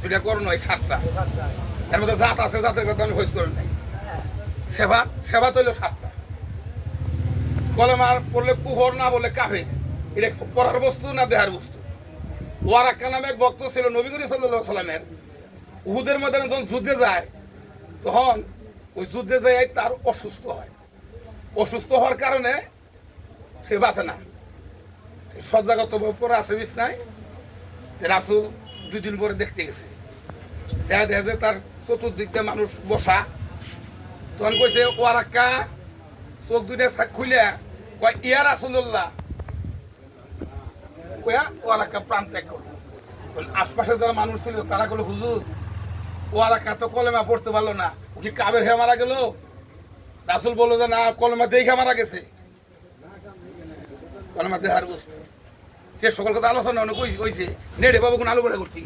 দুইটা করণ হয় 7টা, এর মধ্যে জাত আছে, জাতের কথা আমি হইস করি নাই। সেবা তৈল 7টা। কলেমার পড়লে কুহর, না বললে কাফের। এটা পড়ার বস্তু না দেহার বস্তু? ওয়ারাক্কা নামে এক ভক্ত ছিল নবী করিম সাল্লাল্লাহু আলাইহি সাল্লামের। উহুদের ময়দানে যখন যুদ্ধে যায়, তখন ওই যুদ্ধে যায় তার অসুস্থ হয়। অসুস্থ হওয়ার কারণে সে বাঁচে না, সজ্জাগত পরে আছে বিছনায়। রাসূল 2 দিন পরে দেখতে গেছে, যা দেখা যায় তার চতুর্দিক দিয়ে মানুষ বসা। তখন কইছে ওয়ারাক্কা চোখ দুইটা খুলে কয় ইয়া রাসূলুল্লাহ, কয়া ওয়ারাক্কা প্রাণ ত্যাগ করলো। আশপাশে যারা মানুষ ছিল তারা বলল, হুজুর ওয়ারাক্কা তো কলেমা পড়তে পারলো না, ও কি কাবের হয়ে মারা গেল? রাসূল বললো যে না, কলেমা দেখে মারা গেছে। কলেমা দেহার বস্তু। সে সকল কথা আলোচনা অনেক কইছে, নেড়ে বাবু কোন আলু করে করছি।